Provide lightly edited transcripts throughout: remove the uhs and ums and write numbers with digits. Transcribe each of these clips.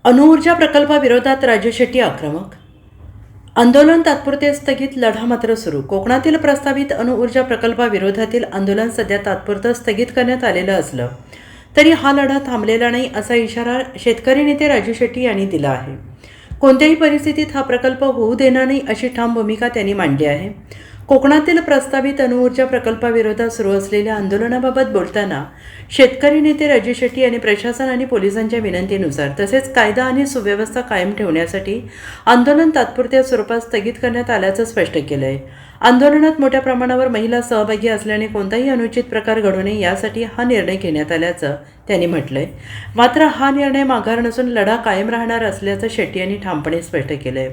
अणुऊर्जा प्रकल्पाविरोधात राजू शेट्टी आक्रमक. आंदोलन तात्पुरते स्थगित, लढा मात्र सुरू. कोकणातील प्रस्तावित अणुऊर्जा प्रकल्पाविरोधातील आंदोलन सध्या तात्पुरतं स्थगित करण्यात आलेलं असलं तरी हा लढा थांबलेला नाही असा इशारा शेतकरी नेते राजू शेट्टी यांनी दिला आहे. कोणत्याही परिस्थितीत हा प्रकल्प होऊ देणार नाही अशी ठाम भूमिका त्यांनी मांडली आहे. कोकणातील प्रस्तावित अणुऊर्जा प्रकल्पाविरोधात सुरू असलेल्या आंदोलनाबाबत बोलताना शेतकरी नेते राजू शेट्टी यांनी प्रशासन आणि पोलिसांच्या विनंतीनुसार तसेच कायदा आणि सुव्यवस्था कायम ठेवण्यासाठी आंदोलन तात्पुरत्या स्वरूपात स्थगित करण्यात आल्याचं स्पष्ट केलं आहे. आंदोलनात मोठ्या प्रमाणावर महिला सहभागी असल्याने कोणताही अनुचित प्रकार घडू नये यासाठी हा निर्णय घेण्यात आल्याचं त्यांनी म्हटलंय. मात्र हा निर्णय माघार नसून लढा कायम राहणार असल्याचं शेट्टी यांनी ठामपणे स्पष्ट केलंय.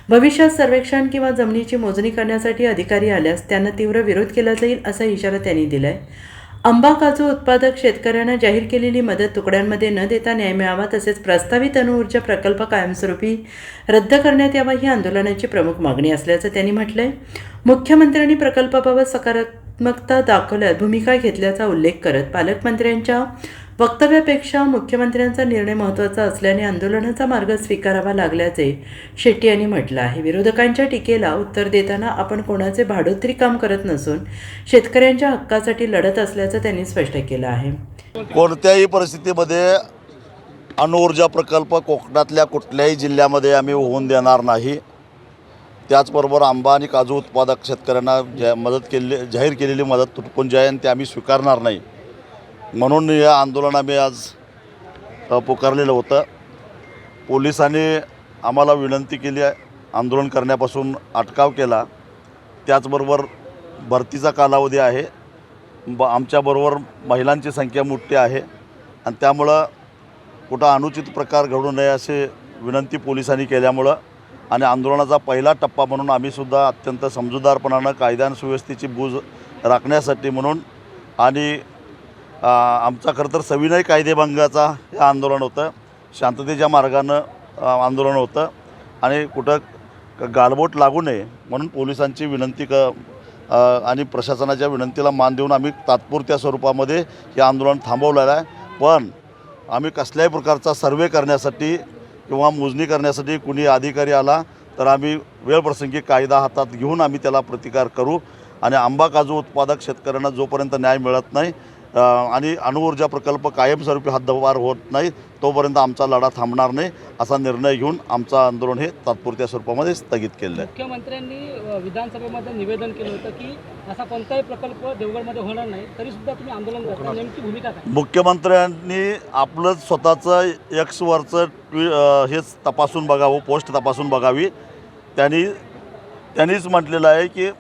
भविष्यात सर्वेक्षण किंवा जमिनीची मोजणी करण्यासाठी अधिकारी आल्यास त्यांना तीव्र विरोध केला जाईल असा इशारा त्यांनी दिलाय. आंबा काजू उत्पादक शेतकऱ्यांना जाहीर केलेली मदत तुकड्यांमध्ये न देता न्याय मिळावा तसेच प्रस्तावित अणुऊर्जा प्रकल्प कायमस्वरूपी रद्द करण्यात यावा ही आंदोलनाची प्रमुख मागणी असल्याचं त्यांनी म्हटलंय. मुख्यमंत्र्यांनी प्रकल्पाबाबत सकारात्मकता दाखवल्यात भूमिका घेतल्याचा उल्लेख करत पालकमंत्र्यांच्या वक्तव्यापेक्षा मुख्यमंत्र्यांचा निर्णय महत्त्वाचा असल्याने आंदोलनाचा मार्ग स्वीकारावा लागल्याचे शेट्टी यांनी म्हटलं आहे. विरोधकांच्या टीकेला उत्तर देताना आपण कोणाचे भाडोत्री काम करत नसून शेतकऱ्यांच्या हक्कासाठी लढत असल्याचं त्यांनी स्पष्ट केलं आहे. कोणत्याही परिस्थितीमध्ये अणुऊर्जा प्रकल्प कोकणातल्या कुठल्याही जिल्ह्यामध्ये आम्ही होऊन देणार नाही. त्याचबरोबर आंबा आणि काजू उत्पादक शेतकऱ्यांना जाहीर केलेली मदत तुटपुंजी आहे आणि ते आम्ही स्वीकारणार नाही. म्हणून या आंदोलन आम्ही आज पुकारलेलं होतं. पोलिसांनी आम्हाला विनंती केली आहे, आंदोलन करण्यापासून अटकाव केला. त्याचबरोबर भरतीचा कालावधी आहे, आमच्याबरोबर महिलांची संख्या मोठी आहे आणि त्यामुळं कुठं अनुचित प्रकार घडू नये अशी विनंती पोलिसांनी केल्यामुळं आणि आंदोलनाचा पहिला टप्पा म्हणून आम्हीसुद्धा अत्यंत समजूतदारपणानं कायदा आणि सुव्यवस्थेची बूज राखण्यासाठी म्हणून आणि आमचा खरं तर सविनय कायदेभंगाचा हे आंदोलन होतं. शांततेच्या मार्गानं आंदोलन होतं आणि कुठं गालबोट लागू नये म्हणून पोलिसांची विनंती आणि प्रशासनाच्या विनंतीला मान देऊन आम्ही तात्पुरत्या स्वरूपामध्ये हे आंदोलन थांबवलेलं आहे. पण आम्ही कसल्याही प्रकारचा सर्वे करण्यासाठी किंवा मोजणी करण्यासाठी कुणी अधिकारी आला तर आम्ही वेळप्रसंगी कायदा हातात घेऊन आम्ही त्याला प्रतिकार करू आणि आंबा काजू उत्पादक शेतकऱ्यांना जोपर्यंत न्याय मिळत नाही आणि अणुऊर्जा प्रकल्प कायमस्वरूपी हद्दपार होत नाही तोपर्यंत आमचा लढा थांबणार नाही असा निर्णय घेऊन आमचं आंदोलन हे तात्पुरत्या स्वरूपामध्ये स्थगित केलं आहे. मुख्यमंत्र्यांनी विधानसभेमध्ये निवेदन केलं होतं की असा कोणताही प्रकल्प देवगडमध्ये होणार नाही, तरी सुद्धा तुम्ही आंदोलन करता, नेमकी भूमिका काय? मुख्यमंत्र्यांनी आपलं स्वतःचं एक्सवरचं हेच तपासून बघावं, पोस्ट तपासून बघावी. त्यांनीच म्हटलेलं आहे की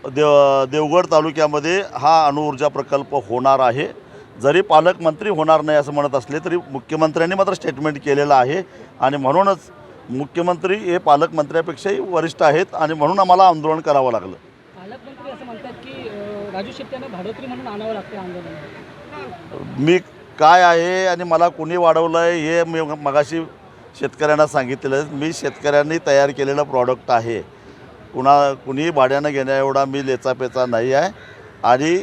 देवगड तालुक्यामध्ये हा अणुऊर्जा प्रकल्प होणार आहे. जरी पालकमंत्री होणार नाही असं म्हणत असले तरी मुख्यमंत्र्यांनी मात्र स्टेटमेंट केलेलं आहे आणि म्हणूनच मुख्यमंत्री हे पालकमंत्र्यापेक्षाही वरिष्ठ आहेत आणि म्हणून आम्हाला आंदोलन करावं लागलं. पालकमंत्री असं म्हणतात की राजू शेट्टी यांना भाडोत्री म्हणून आणावं लागते आंदोलन. मी काय आहे आणि मला कुणी वाढवलं आहे हे मी मगाशी शेतकऱ्यांना सांगितलेलं. मी शेतकऱ्यांनी तयार केलेलं प्रॉडक्ट आहे. कुणी भाड्यानं घेण्या एवढा मी लेचापेचा नाही आहे आणि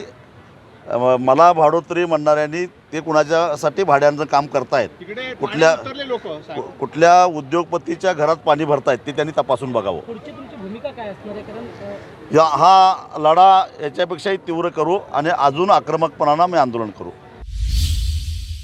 मला भाडोत्री म्हणणाऱ्यांनी ते कुणाच्यासाठी भाड्यानं काम करतायत, कुठल्या उद्योगपतीच्या घरात पाणी भरतायत ते त्यांनी तपासून बघावं. पुढची तुमची भूमिका काय असणार आहे? कारण हा लढा याच्यापेक्षाही तीव्र करू आणि अजून आक्रमकपणानं मी आंदोलन करू.